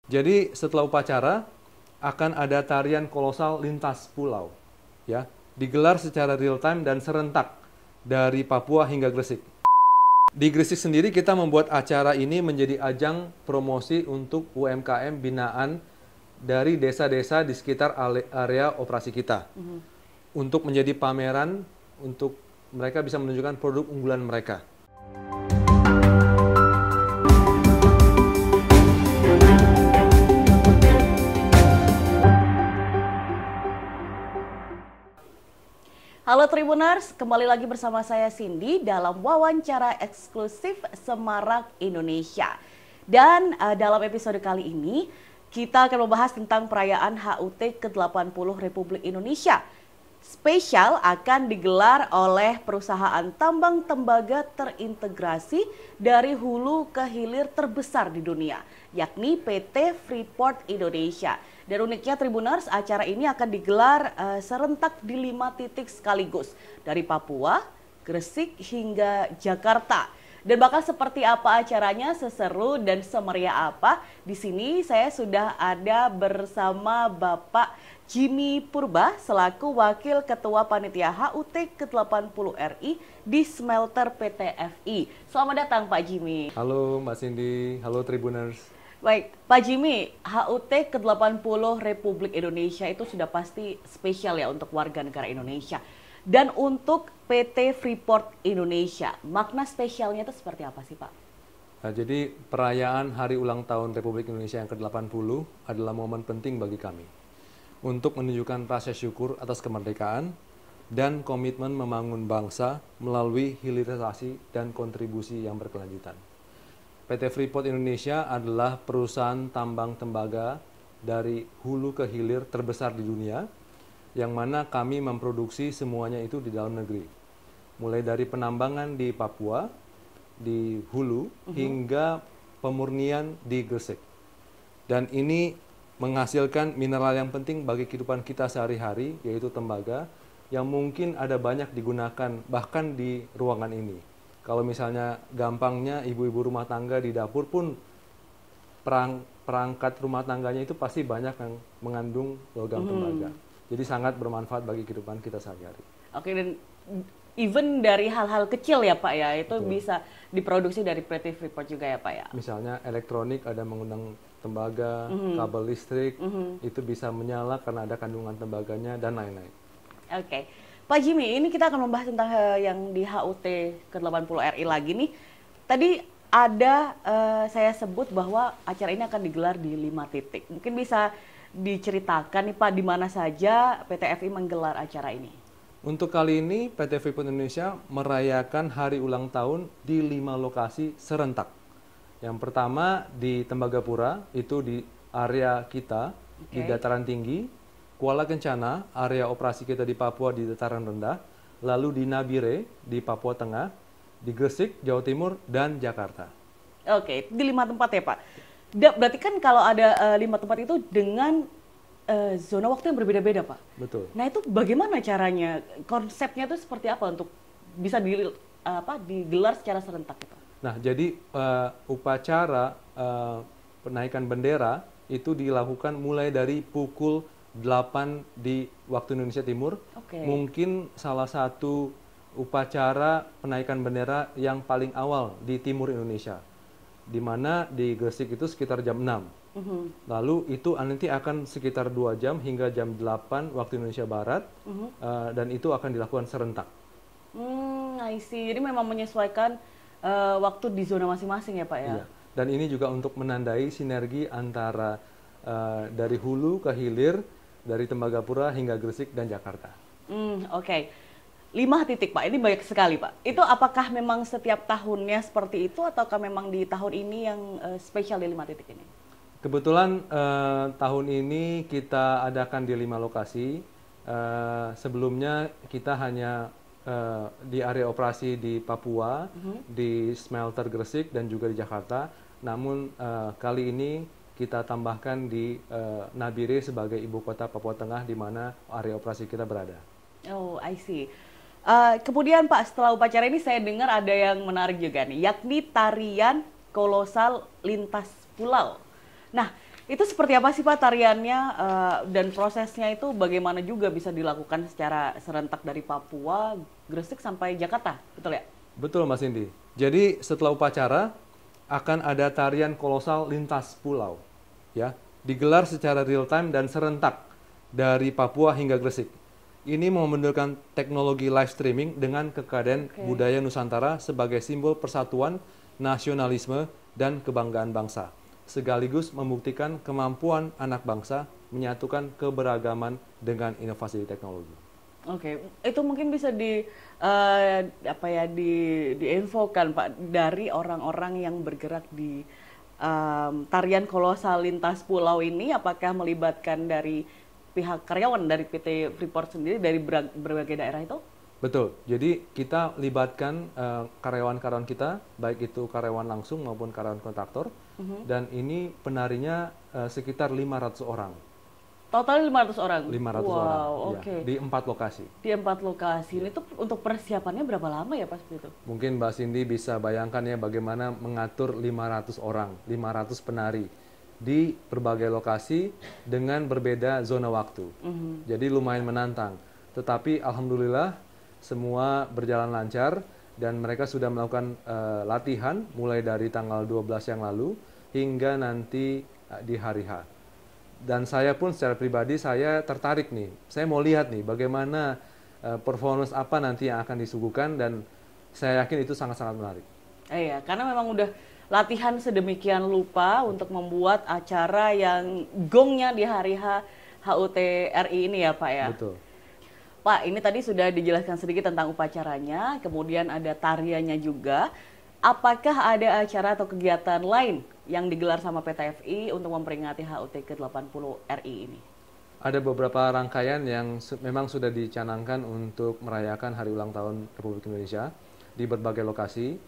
Jadi setelah upacara akan ada tarian kolosal lintas pulau, ya, digelar secara real time dan serentak dari Papua hingga Gresik. Di Gresik sendiri kita membuat acara ini menjadi ajang promosi untuk UMKM binaan dari desa-desa di sekitar area operasi kita. Untuk menjadi pameran, untuk mereka bisa menunjukkan produk unggulan mereka. Halo Tribuners, kembali lagi bersama saya Cindy dalam wawancara eksklusif Semarak Indonesia. Dan dalam episode kali ini kita akan membahas tentang perayaan HUT ke-80 Republik Indonesia. Spesial akan digelar oleh perusahaan tambang tembaga terintegrasi dari hulu ke hilir terbesar di dunia, yakni PT Freeport Indonesia. Dan uniknya Tribuners, acara ini akan digelar serentak di 5 titik sekaligus, dari Papua, Gresik hingga Jakarta. Dan bakal seperti apa acaranya, seseru dan semeriah apa? Di sini saya sudah ada bersama Bapak Jimmy Purba selaku Wakil Ketua Panitia HUT ke-80 RI di Smelter PT FI. Selamat datang Pak Jimmy. Halo Mbak Cindy, halo Tribuners. Baik, Pak Jimmy, HUT ke-80 Republik Indonesia itu sudah pasti spesial ya untuk warga negara Indonesia. Dan untuk PT Freeport Indonesia, makna spesialnya itu seperti apa sih Pak? Nah, jadi perayaan Hari Ulang Tahun Republik Indonesia yang ke-80 adalah momen penting bagi kami untuk menunjukkan rasa syukur atas kemerdekaan dan komitmen membangun bangsa melalui hilirisasi dan kontribusi yang berkelanjutan. PT Freeport Indonesia adalah perusahaan tambang tembaga dari hulu ke hilir terbesar di dunia, yang mana kami memproduksi semuanya itu di dalam negeri. Mulai dari penambangan di Papua, di hulu, hingga pemurnian di Gresik. Dan ini menghasilkan mineral yang penting bagi kehidupan kita sehari-hari, yaitu tembaga, yang mungkin ada banyak digunakan bahkan di ruangan ini. Kalau misalnya gampangnya ibu-ibu rumah tangga di dapur pun perangkat rumah tangganya itu pasti banyak yang mengandung logam tembaga. Jadi sangat bermanfaat bagi kehidupan kita sehari-hari. Oke, dan even dari hal-hal kecil ya Pak ya, itu Betul. bisa diproduksi dari PT Freeport juga ya Pak ya? Misalnya elektronik ada mengundang tembaga, kabel listrik, itu bisa menyala karena ada kandungan tembaganya dan lain-lain. Oke. Pak Jimmy, ini kita akan membahas tentang yang di HUT ke-80 RI lagi nih. Tadi ada saya sebut bahwa acara ini akan digelar di 5 titik. Mungkin bisa diceritakan nih Pak, di mana saja PT FI menggelar acara ini? Untuk kali ini PT Freeport Indonesia merayakan hari ulang tahun di 5 lokasi serentak. Yang pertama di Tembagapura, itu di area kita di dataran tinggi. Kuala Kencana, area operasi kita di Papua di dataran rendah, lalu di Nabire di Papua Tengah, di Gresik, Jawa Timur, dan Jakarta. Oke, di 5 tempat ya Pak. Berarti kan kalau ada 5 tempat itu dengan zona waktu yang berbeda-beda Pak. Betul. Nah itu bagaimana caranya? Konsepnya itu seperti apa untuk bisa digelar secara serentak Pak? Nah, jadi upacara penaikan bendera itu dilakukan mulai dari pukul 8 di waktu Indonesia Timur. Mungkin salah satu upacara penaikan bendera yang paling awal di timur Indonesia, di mana di Gresik itu sekitar jam 6. Lalu itu nanti akan sekitar 2 jam hingga jam 8 waktu Indonesia Barat, dan itu akan dilakukan serentak. I see. Jadi memang menyesuaikan waktu di zona masing-masing ya Pak ya? Iya. Dan ini juga untuk menandai sinergi antara dari hulu ke hilir, dari Tembagapura hingga Gresik dan Jakarta. Oke. 5 titik Pak, ini banyak sekali Pak. Itu apakah memang setiap tahunnya seperti itu ataukah memang di tahun ini yang spesial di 5 titik ini? Kebetulan tahun ini kita adakan di 5 lokasi. Sebelumnya kita hanya di area operasi di Papua, di Smelter Gresik dan juga di Jakarta. Namun kali ini kita tambahkan di Nabire sebagai ibu kota Papua Tengah, di mana area operasi kita berada. Oh, I see. Kemudian Pak, setelah upacara ini saya dengar ada yang menarik juga nih, yakni tarian kolosal lintas pulau. Nah, Itu seperti apa sih Pak tariannya dan prosesnya itu bagaimana juga bisa dilakukan secara serentak dari Papua, Gresik sampai Jakarta, betul ya? Betul Mas Indi. Jadi setelah upacara akan ada tarian kolosal lintas pulau, ya, digelar secara real time dan serentak dari Papua hingga Gresik. Ini membenturkan teknologi live streaming dengan kekayaan budaya Nusantara sebagai simbol persatuan, nasionalisme, dan kebanggaan bangsa, sekaligus membuktikan kemampuan anak bangsa menyatukan keberagaman dengan inovasi teknologi. Oke, itu mungkin bisa diinfokan Pak dari orang-orang yang bergerak di tarian kolosal lintas pulau ini, apakah melibatkan dari pihak karyawan dari PT Freeport sendiri dari berbagai daerah itu? Betul, jadi kita libatkan karyawan-karyawan kita, baik itu karyawan langsung maupun karyawan kontraktor, dan ini penarinya sekitar 500 orang. Total 500 orang? 500 wow, orang, oke. ya, di 4 lokasi. Di 4 lokasi, itu untuk persiapannya berapa lama ya Pak seperti itu? Mungkin Mbak Cindy bisa bayangkan ya bagaimana mengatur 500 orang, 500 penari di berbagai lokasi dengan berbeda zona waktu. Jadi lumayan menantang. Tetapi alhamdulillah semua berjalan lancar dan mereka sudah melakukan latihan mulai dari tanggal 12 yang lalu hingga nanti di hari H. Dan saya pun secara pribadi saya tertarik nih. Saya mau lihat nih bagaimana performance apa nanti yang akan disuguhkan dan saya yakin itu sangat-sangat menarik. Iya, karena memang udah latihan sedemikian lupa untuk membuat acara yang gongnya di hari HUT RI ini ya Pak ya. Betul. Pak, ini tadi sudah dijelaskan sedikit tentang upacaranya, kemudian ada tariannya juga. Apakah ada acara atau kegiatan lain yang digelar sama PT FI untuk memperingati HUT ke-80 RI ini? Ada beberapa rangkaian yang memang sudah dicanangkan untuk merayakan Hari Ulang Tahun Republik Indonesia di berbagai lokasi.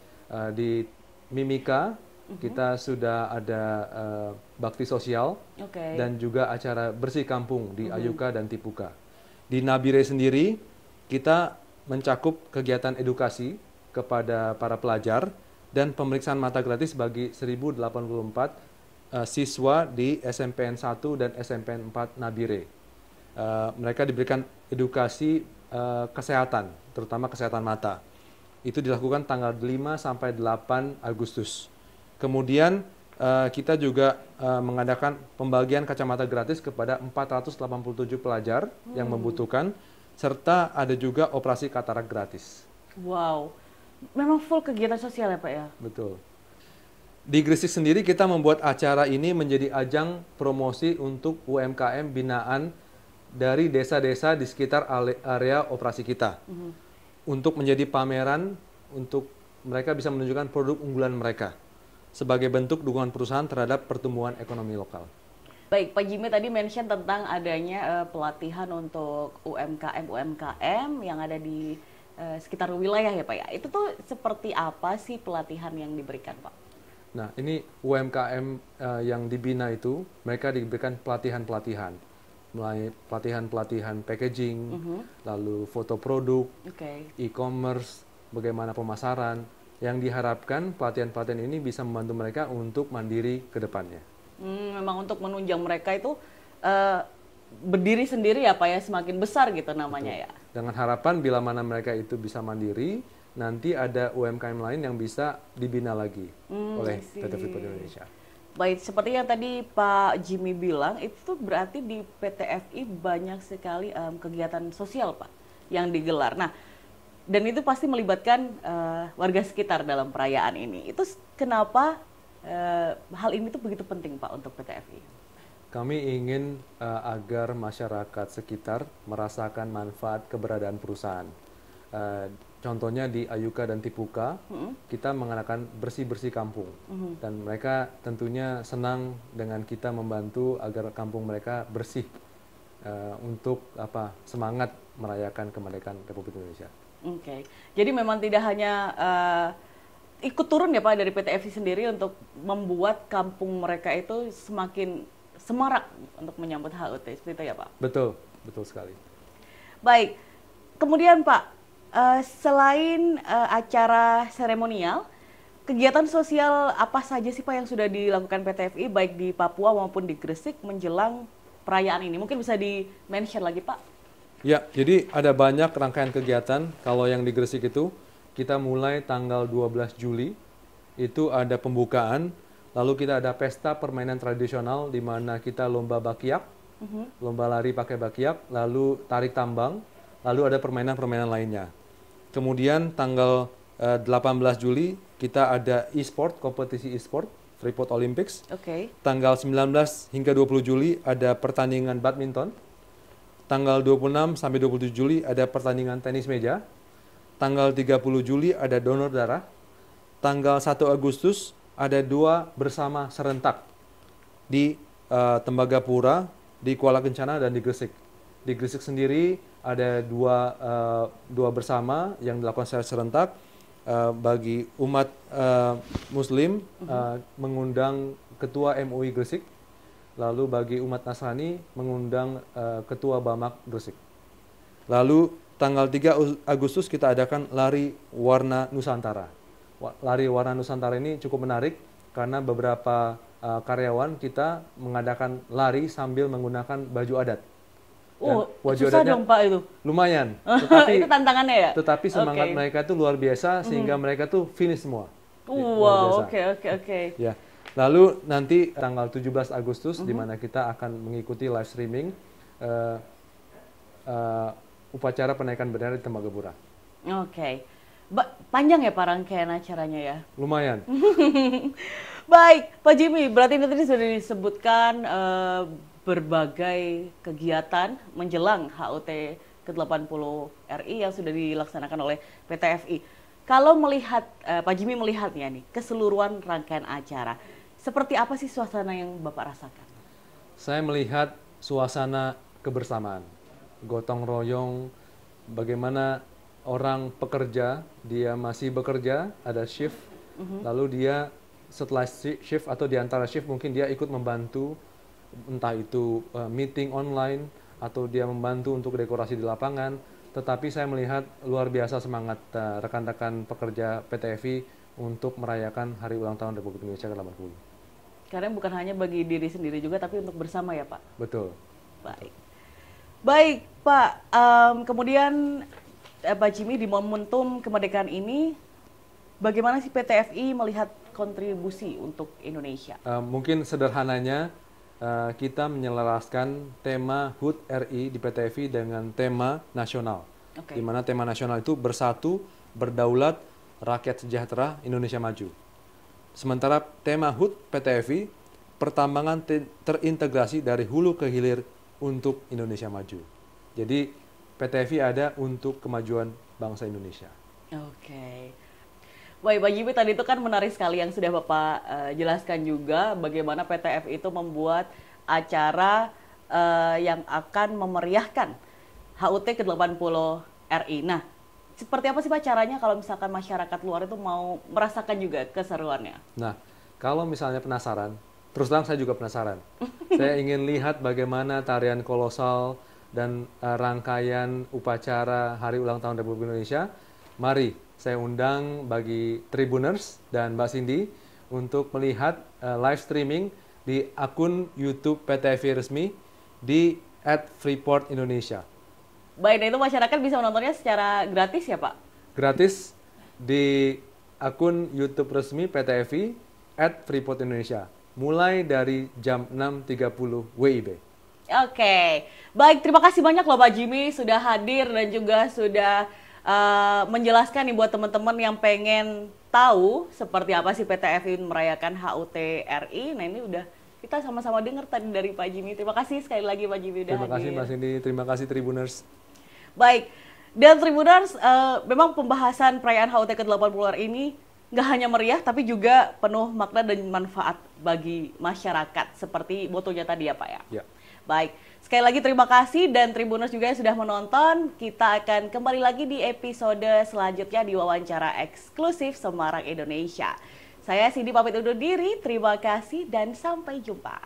Di Mimika kita sudah ada bakti sosial dan juga acara bersih kampung di Ayuka dan Tipuka. Di Nabire sendiri kita mencakup kegiatan edukasi kepada para pelajar dan pemeriksaan mata gratis bagi 1084 siswa di SMPN 1 dan SMPN 4 Nabire. Mereka diberikan edukasi kesehatan, terutama kesehatan mata. Itu dilakukan tanggal 5 sampai 8 Agustus. Kemudian kita juga mengadakan pembagian kacamata gratis kepada 487 pelajar yang membutuhkan, serta ada juga operasi katarak gratis. Wow, memang full kegiatan sosial ya Pak ya? Betul. Di Gresik sendiri kita membuat acara ini menjadi ajang promosi untuk UMKM binaan dari desa-desa di sekitar area operasi kita. Untuk menjadi pameran, untuk mereka bisa menunjukkan produk unggulan mereka sebagai bentuk dukungan perusahaan terhadap pertumbuhan ekonomi lokal. Baik, Pak Jimmy tadi mention tentang adanya pelatihan untuk UMKM yang ada di sekitar wilayah ya Pak ya. Itu tuh seperti apa sih pelatihan yang diberikan Pak? Nah, ini UMKM yang dibina itu, mereka diberikan pelatihan-pelatihan. Mulai pelatihan-pelatihan packaging, lalu foto produk, e-commerce, bagaimana pemasaran, yang diharapkan pelatihan-pelatihan ini bisa membantu mereka untuk mandiri ke depannya. Memang untuk menunjang mereka itu berdiri sendiri ya Pak ya, semakin besar gitu namanya. Betul. Ya. Dengan harapan bila mana mereka itu bisa mandiri, nanti ada UMKM lain yang bisa dibina lagi oleh PT Freeport Indonesia. Baik, seperti yang tadi Pak Jimmy bilang, itu berarti di PT FI banyak sekali kegiatan sosial Pak yang digelar. Nah, dan itu pasti melibatkan warga sekitar dalam perayaan ini. Itu kenapa hal ini tuh begitu penting Pak untuk PT FI? Kami ingin agar masyarakat sekitar merasakan manfaat keberadaan perusahaan. Contohnya di Ayuka dan Tipuka, kita mengadakan bersih-bersih kampung. Dan mereka tentunya senang dengan kita membantu agar kampung mereka bersih untuk semangat merayakan kemerdekaan Republik Indonesia. Oke, jadi memang tidak hanya ikut turun ya Pak dari PT FI sendiri untuk membuat kampung mereka itu semakin semarak untuk menyambut HUT, seperti itu ya Pak? Betul, betul sekali. Baik, kemudian Pak, selain acara seremonial, kegiatan sosial apa saja sih Pak yang sudah dilakukan PT FI baik di Papua maupun di Gresik menjelang perayaan ini? Mungkin bisa di-mention lagi Pak? Ya, jadi ada banyak rangkaian kegiatan. Kalau yang di Gresik itu, kita mulai tanggal 12 Juli, itu ada pembukaan, lalu kita ada pesta permainan tradisional di mana kita lomba bakiak, lomba lari pakai bakiak, lalu tarik tambang, lalu ada permainan-permainan lainnya. Kemudian tanggal 18 Juli, kita ada e-sport, kompetisi e-sport, Freeport Olympics. Tanggal 19 hingga 20 Juli ada pertandingan badminton. Tanggal 26 sampai 27 Juli ada pertandingan tenis meja. Tanggal 30 Juli ada donor darah. Tanggal 1 Agustus ada 2 bersama serentak di Tembagapura, di Kuala Kencana, dan di Gresik. Di Gresik sendiri ada dua bersama yang dilakukan secara serentak bagi umat Muslim, mengundang Ketua MUI Gresik. Lalu bagi umat Nasrani mengundang Ketua Bamak Gresik. Lalu tanggal 3 Agustus kita adakan Lari Warna Nusantara. Lari Warna Nusantara ini cukup menarik karena beberapa karyawan kita mengadakan lari sambil menggunakan baju adat. Susah dong Pak itu. Lumayan. Tetapi, itu tantangannya ya? Tetapi semangat mereka itu luar biasa sehingga mereka tuh finish semua. Wow, oke. Ya. Lalu nanti tanggal 17 Agustus di mana kita akan mengikuti live streaming upacara penaikan bendera di Tembagapura. Oke. Panjang ya Pak rangkaian acaranya ya? Lumayan. Baik, Pak Jimmy, berarti ini tadi sudah disebutkan berbagai kegiatan menjelang HUT ke-80 RI yang sudah dilaksanakan oleh PT FI. Kalau melihat, Pak Jimmy melihatnya nih, keseluruhan rangkaian acara, seperti apa sih suasana yang Bapak rasakan? Saya melihat suasana kebersamaan, gotong royong, bagaimana orang pekerja, dia masih bekerja, ada shift, lalu dia setelah shift atau di antara shift mungkin dia ikut membantu, entah itu meeting online, atau dia membantu untuk dekorasi di lapangan. Tetapi saya melihat luar biasa semangat rekan-rekan pekerja PT FI untuk merayakan Hari Ulang Tahun Republik Indonesia ke-80. Karena bukan hanya bagi diri sendiri juga, tapi untuk bersama ya Pak? Betul. Baik Pak, kemudian Pak Jimmy di momentum kemerdekaan ini, bagaimana sih PT FI melihat kontribusi untuk Indonesia? Mungkin sederhananya, kita menyelaraskan tema HUT RI di PT FI dengan tema nasional. Di mana tema nasional itu bersatu, berdaulat, rakyat sejahtera, Indonesia maju. Sementara tema HUT PT FI, pertambangan terintegrasi dari hulu ke hilir untuk Indonesia maju. Jadi PT FI ada untuk kemajuan bangsa Indonesia. Baik, Pak Jimmy, tadi itu kan menarik sekali yang sudah Bapak jelaskan juga bagaimana PT FI itu membuat acara yang akan memeriahkan HUT ke-80 RI. Nah, seperti apa sih Pak caranya kalau misalkan masyarakat luar itu mau merasakan juga keseruannya? Nah, kalau misalnya penasaran, terus terang saya juga penasaran. Saya ingin lihat bagaimana tarian kolosal dan rangkaian upacara Hari Ulang Tahun Republik Indonesia. Mari saya undang bagi Tribuners dan Mbak Cindy untuk melihat live streaming di akun YouTube PT FI resmi di @freeport_indonesia. Baik, nah itu masyarakat bisa menontonnya secara gratis ya Pak? Gratis di akun YouTube resmi PT FI @freeport_indonesia. Mulai dari jam 6.30 WIB. Baik, terima kasih banyak loh Pak Jimmy sudah hadir dan juga sudah menjelaskan nih buat teman-teman yang pengen tahu seperti apa sih PT FI merayakan HUT RI. Nah ini udah kita sama-sama dengar tadi dari Pak Jimmy. Terima kasih sekali lagi Pak Jimmy udah hadir. Terima kasih Mbak Cindy, terima kasih Tribuners. Baik, dan Tribuners, memang pembahasan perayaan HUT ke-80 RI ini nggak hanya meriah, tapi juga penuh makna dan manfaat bagi masyarakat, seperti motonya tadi ya Pak ya? Baik, sekali lagi terima kasih dan Tribuners juga yang sudah menonton. Kita akan kembali lagi di episode selanjutnya di wawancara eksklusif Semarang Indonesia. Saya Cindy pamit undur diri, terima kasih dan sampai jumpa.